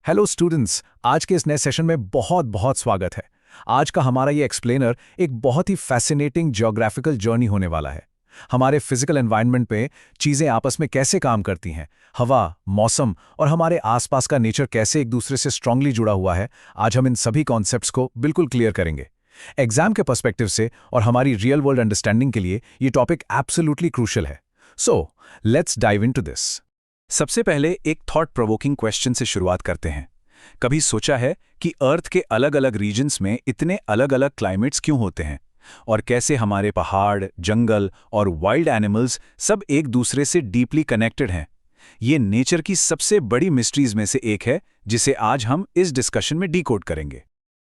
Hello students, आज के इस नए सेशन में बहुत बहुत स्वागत है। आज का हमारा ये एक्सप्लेनर एक बहुत ही फैसिनेटिंग ज्योग्राफिकल जर्नी होने वाला है। हमारे फिजिकल एनवायरनमेंट पे चीज़ें आपस में कैसे काम करती हैं, हवा, मौसम और हमारे आसपास का नेचर कैसे एक दूसरे से स्ट्रांगली जुड़ा हुआ है। आज हम इन सभी कॉन्सेप्ट्स को बिल्कुल क्लियर करेंगे। एग्जाम के पर्सपेक्टिव से और हमारी रियल वर्ल्ड अंडरस्टैंडिंग के लिए ये टॉपिक एब्सोल्युटली क्रूशियल है। So let's dive into this. सबसे पहले एक थॉट प्रोवोकिंग क्वेश्चन से शुरुआत करते हैं। कभी सोचा है कि अर्थ के अलग अलग रीजन्स में इतने अलग अलग क्लाइमेट्स क्यों होते हैं, और कैसे हमारे पहाड़, जंगल और वाइल्ड एनिमल्स सब एक दूसरे से डीपली कनेक्टेड हैं? ये नेचर की सबसे बड़ी मिस्ट्रीज में से एक है, जिसे आज हम इस डिस्कशन में डीकोड करेंगे।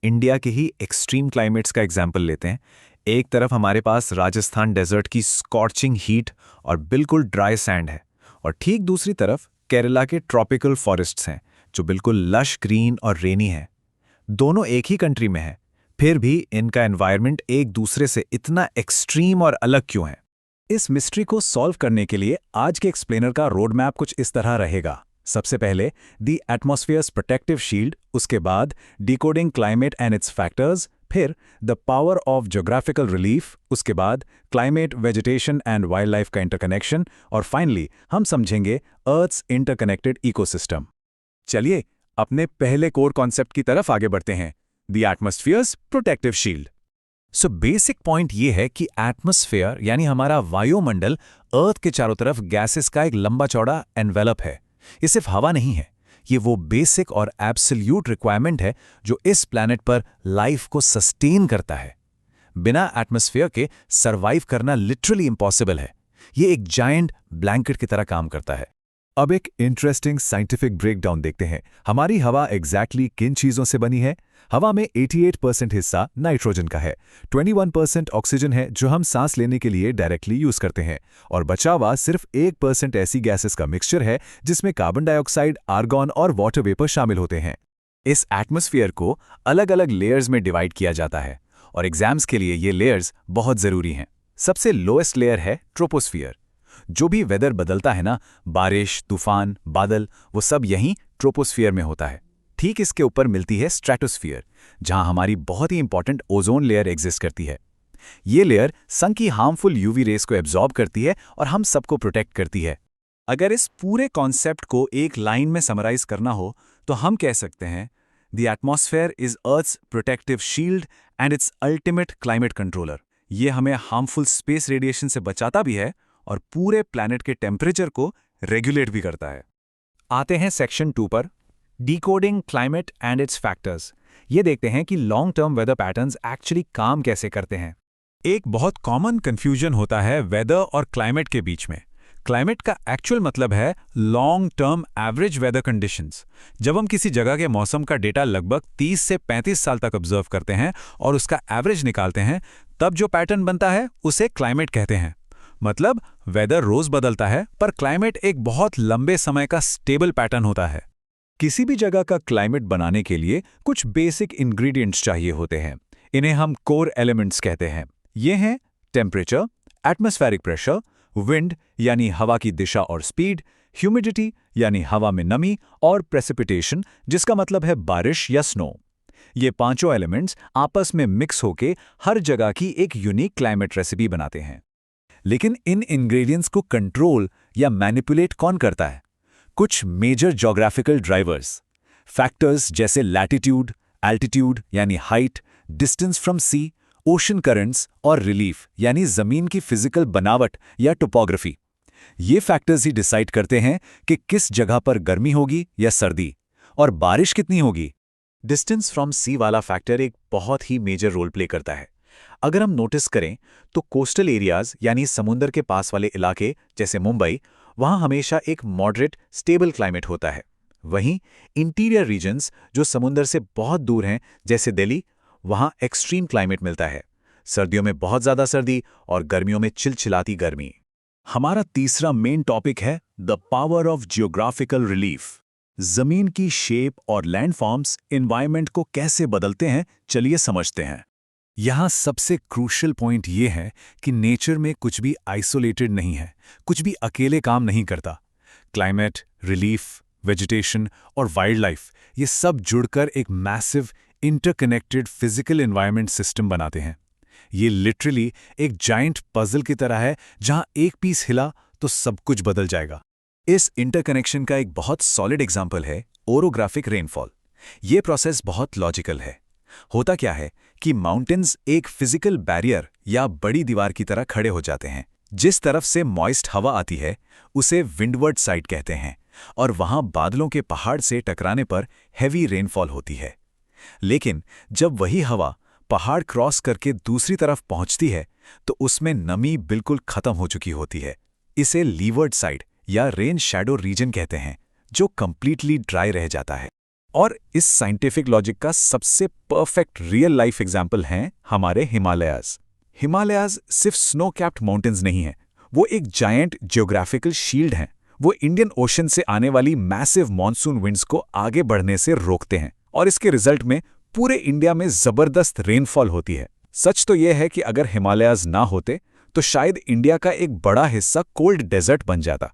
इंडिया के ही एक्सट्रीम क्लाइमेट्स का एग्जाम्पल लेते हैं। एक तरफ हमारे पास राजस्थान डेजर्ट की स्कॉर्चिंग हीट और बिल्कुल ड्राई सैंड है, और ठीक दूसरी तरफ केरला के ट्रॉपिकल फॉरेस्ट्स हैं जो बिल्कुल लश ग्रीन और रेनी है। दोनों एक ही कंट्री में हैं, फिर भी इनका एनवायरनमेंट एक दूसरे से इतना एक्सट्रीम और अलग क्यों है? इस मिस्ट्री को सॉल्व करने के लिए आज के एक्सप्लेनर का रोड मैप कुछ इस तरह रहेगा। सबसे पहले द एटमॉस्फेयर्स प्रोटेक्टिव शील्ड, उसके बाद decoding climate and its factors, फिर the power of geographical relief, उसके बाद climate, vegetation and wildlife का इंटरकनेक्शन, और फाइनली हम समझेंगे अर्थ्स इंटरकनेक्टेड इकोसिस्टम। चलिए अपने पहले कोर कॉन्सेप्ट की तरफ आगे बढ़ते हैं, the एटमॉस्फेयर्स protective shield. So basic point ये है कि एटमॉस्फेयर यानी हमारा वायुमंडल अर्थ के चारों तरफ गैसेस का एक लंबा चौड़ा एनवेलप है। ये सिर्फ हवा नहीं है, ये वो बेसिक और एब्सोल्यूट रिक्वायरमेंट है जो इस प्लैनेट पर लाइफ को सस्टेन करता है। बिना एटमॉस्फेयर के सर्वाइव करना लिटरली इम्पॉसिबल है। ये एक जायंट ब्लैंकेट की तरह काम करता है। अब एक इंटरेस्टिंग साइंटिफिक ब्रेकडाउन देखते हैं। हमारी हवा एग्जैक्टली किन चीजों से बनी है? हवा में 88% हिस्सा नाइट्रोजन का है, 21% ऑक्सीजन है जो हम सांस लेने के लिए डायरेक्टली यूज करते हैं, और बचा हुआ सिर्फ 1% ऐसी गैसेस का मिक्सचर है जिसमें कार्बन डाइऑक्साइड, आर्गॉन और वाटर वेपर शामिल होते हैं। इस एटमॉस्फेयर को अलग अलग लेयर्स में डिवाइड किया जाता है, और एग्जाम्स के लिए ये लेयर्स बहुत जरूरी हैं। सबसे लोएस्ट लेयर है ट्रोपोस्फियर। जो भी वेदर बदलता है ना, बारिश, तूफान, बादल, वो सब यहीं ट्रोपोस्फियर में होता है। ठीक इसके ऊपर मिलती है स्ट्रेटोस्फियर, जहां हमारी बहुत ही इंपॉर्टेंट ओजोन लेयर एग्जिस्ट करती है। ये लेयर सन की हार्मफुल यूवी रेस को एब्जॉर्ब करती है और हम सबको प्रोटेक्ट करती है। अगर इस पूरे कॉन्सेप्ट को एक लाइन में समराइज करना हो तो हम कह सकते हैं, the atmosphere is earth's protective shield and its ultimate climate controller. ये हमें हार्मफुल स्पेस रेडिएशन से बचाता भी है और पूरे प्लैनेट के टेम्परेचर को रेगुलेट भी करता है। आते हैं सेक्शन 2 पर, decoding climate and its factors. ये देखते हैं कि long term weather patterns actually काम कैसे करते हैं। एक बहुत कॉमन कंफ्यूजन होता है वेदर और क्लाइमेट के बीच में। क्लाइमेट का एक्चुअल मतलब है long term average weather conditions. जब हम किसी जगह के मौसम का डेटा लगभग 30 से 35 साल तक ऑब्जर्व करते हैं और उसका एवरेज निकालते हैं, तब जो पैटर्न बनता है उसे क्लाइमेट कहते हैं। मतलब वेदर रोज बदलता है, पर क्लाइमेट एक बहुत लंबे समय का स्टेबल पैटर्न होता है। किसी भी जगह का क्लाइमेट बनाने के लिए कुछ बेसिक इंग्रेडिएंट्स चाहिए होते हैं। इन्हें हम कोर एलिमेंट्स कहते हैं। ये हैं टेम्परेचर, एटमॉस्फेरिक प्रेशर, विंड यानी हवा की दिशा और स्पीड, ह्यूमिडिटी यानी हवा में नमी, और प्रेसिपिटेशन जिसका मतलब है बारिश या स्नो। ये पांचों एलिमेंट्स आपस में मिक्स होके हर जगह की एक यूनिक क्लाइमेट रेसिपी बनाते हैं। लेकिन इन इंग्रेडिएंट्स को कंट्रोल या मैनिपुलेट कौन करता है? कुछ मेजर ज्योग्राफिकल ड्राइवर्स। फैक्टर्स जैसे लैटिट्यूड, एल्टीट्यूड यानी height, distance from sea, ocean currents और रिलीफ यानी जमीन की फिजिकल बनावट या टोपोग्राफी। ये फैक्टर्स ही डिसाइड करते हैं कि किस जगह पर गर्मी होगी या सर्दी, और बारिश कितनी होगी। डिस्टेंस फ्रॉम सी वाला फैक्टर एक बहुत ही मेजर रोल प्ले करता है। अगर हम नोटिस करें तो कोस्टल एरियाज यानी समुंदर के पास वाले इलाके जैसे मुंबई, वहां हमेशा एक मॉडरेट स्टेबल क्लाइमेट होता है। वहीं इंटीरियर रीजन्स जो समुंदर से बहुत दूर हैं जैसे दिल्ली, वहां एक्सट्रीम क्लाइमेट मिलता है। सर्दियों में बहुत ज्यादा सर्दी और गर्मियों में चिलचिलाती गर्मी। हमारा तीसरा मेन टॉपिक है the power of geographical relief. जमीन की शेप और लैंडफॉर्म्स एनवायरनमेंट को कैसे बदलते हैं, चलिए समझते हैं। यहाँ सबसे क्रूशियल पॉइंट ये है कि नेचर में कुछ भी आइसोलेटेड नहीं है, कुछ भी अकेले काम नहीं करता। क्लाइमेट, रिलीफ, वेजिटेशन और वाइल्ड लाइफ, ये सब जुड़कर एक massive interconnected physical environment system बनाते हैं। ये लिटरली एक जाइंट पजल की तरह है, जहां एक पीस हिला तो सब कुछ बदल जाएगा। इस इंटरकनेक्शन का एक बहुत सॉलिड एग्जाम्पल है ओरोग्राफिक रेनफॉल। ये प्रोसेस बहुत लॉजिकल है। होता क्या है कि माउंटेन्स एक फिजिकल बैरियर या बड़ी दीवार की तरह खड़े हो जाते हैं। जिस तरफ से मॉइस्ट हवा आती है उसे विंडवर्ड साइड कहते हैं, और वहां बादलों के पहाड़ से टकराने पर हैवी रेनफॉल होती है। लेकिन जब वही हवा पहाड़ क्रॉस करके दूसरी तरफ पहुंचती है तो उसमें नमी बिल्कुल खत्म हो चुकी होती है। इसे लीवर्ड साइड या रेन शैडो रीजन कहते हैं, जो कंप्लीटली ड्राई रह जाता है। और इस साइंटिफिक लॉजिक का सबसे परफेक्ट रियल लाइफ एग्जाम्पल हैं हमारे हिमालयाज। हिमालयाज सिर्फ स्नो कैप्ड माउंटेन्स नहीं हैं, वो एक जायंट जियोग्राफिकल शील्ड हैं। वो इंडियन ओशन से आने वाली मैसिव मॉनसून विंड्स को आगे बढ़ने से रोकते हैं, और इसके रिजल्ट में पूरे इंडिया में जबरदस्त रेनफॉल होती है। सच तो यह है कि अगर हिमालयाज ना होते तो शायद इंडिया का एक बड़ा हिस्सा कोल्ड डेजर्ट बन जाता।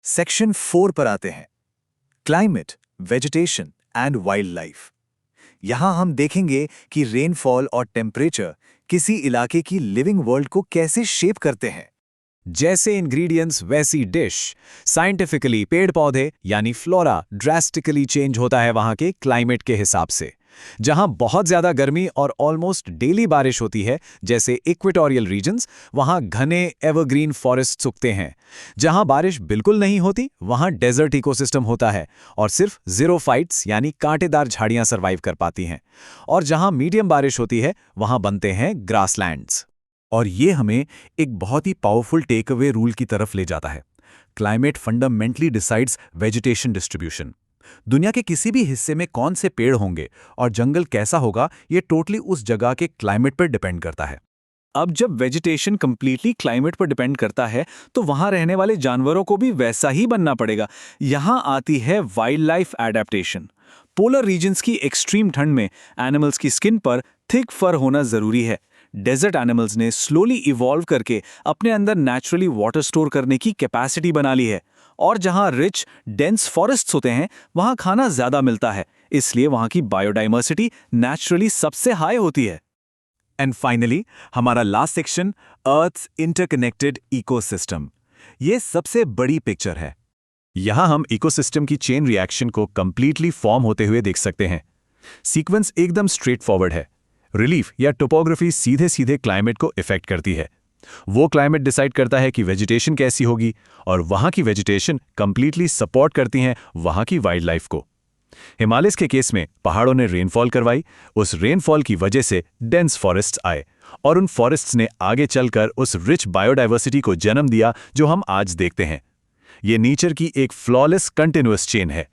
सेक्शन 4 पर आते हैं, climate, vegetation and wild life. यहां हम देखेंगे कि रेनफॉल और टेम्परेचर किसी इलाके की लिविंग वर्ल्ड को कैसे शेप करते हैं। जैसे इंग्रेडिएंट्स वैसी डिश। साइंटिफिकली पेड़ पौधे यानी फ्लोरा ड्रास्टिकली चेंज होता है वहां के क्लाइमेट के हिसाब से। जहां बहुत ज्यादा गर्मी और ऑलमोस्ट डेली बारिश होती है, जैसे इक्वेटोरियल रीजन्स, वहां घने एवरग्रीन फॉरेस्ट उगते हैं। जहां बारिश बिल्कुल नहीं होती वहां डेजर्ट इकोसिस्टम होता है, और सिर्फ ज़ीरोफाइट्स यानी कांटेदार झाड़ियां सर्वाइव कर पाती हैं। और जहां मीडियम बारिश होती है वहां बनते हैं ग्रासलैंड्स। और ये हमें एक बहुत ही पावरफुल टेक अवे रूल की तरफ ले जाता है। Climate fundamentally decides vegetation distribution. दुनिया के किसी भी हिस्से में कौन से पेड़ होंगे और जंगल कैसा होगा, ये टोटली उस जगह के क्लाइमेट पर डिपेंड करता है। अब जब वेजिटेशन कंप्लीटली क्लाइमेट पर डिपेंड करता है तो वहां रहने वाले जानवरों को भी वैसा ही बनना पड़ेगा। यहां आती है wildlife adaptation. Polar regions की एक्सट्रीम ठंड में एनिमल्स की स्किन पर थिक फर होना जरूरी है। डेजर्ट एनिमल्स ने स्लोली इवॉल्व करके अपने अंदर नेचुरली वाटर स्टोर करने की कैपेसिटी बना ली है। और जहां रिच डेंस फॉरेस्ट्स होते हैं वहां खाना ज्यादा मिलता है, इसलिए वहां की बायोडाइवर्सिटी नेचुरली सबसे हाई होती है। एंड फाइनली हमारा last section, earth's interconnected ecosystem. ये सबसे बड़ी पिक्चर है। यहां हम इकोसिस्टम की चेन रिएक्शन को कंप्लीटली फॉर्म होते हुए देख सकते हैं। सीक्वेंस एकदम स्ट्रेट फॉरवर्ड है। रिलीफ या टोपोग्राफी सीधे सीधे क्लाइमेट को इफेक्ट करती है। वो क्लाइमेट डिसाइड करता है कि वेजिटेशन कैसी होगी, और वहां की वेजिटेशन कंप्लीटली सपोर्ट करती हैं वहां की वाइल्ड लाइफ को। हिमालयस के केस में पहाड़ों ने रेनफॉल करवाई, उस रेनफॉल की वजह से डेंस फॉरेस्ट्स आए, और उन फॉरेस्ट्स ने आगे चलकर उस रिच बायोडाइवर्सिटी को जन्म दिया जो हम आज देखते हैं। ये नेचर की एक फ्लॉलेस कंटिन्यूअस चेन है।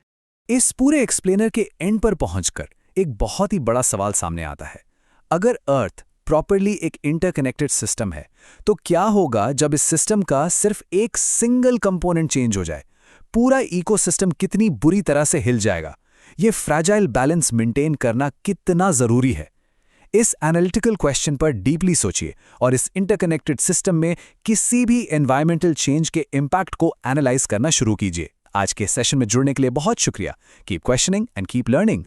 इस पूरे एक्सप्लेनर के एंड पर पहुंचकर एक बहुत ही बड़ा सवाल सामने आता है। अगर अर्थ प्रॉपरली एक इंटरकनेक्टेड सिस्टम है तो क्या होगा जब इस सिस्टम का सिर्फ एक सिंगल कंपोनेंट चेंज हो जाए? पूरा इकोसिस्टम कितनी बुरी तरह से हिल जाएगा। ये फ्रैजाइल बैलेंस मेंटेन करना कितना जरूरी है? इस एनालिटिकल क्वेश्चन पर डीपली सोचिए और इस इंटरकनेक्टेड सिस्टम में किसी भी एनवायरमेंटल चेंज के इंपैक्ट को एनालाइज करना शुरू कीजिए। आज के सेशन में जुड़ने के लिए बहुत शुक्रिया। Keep questioning and keep learning.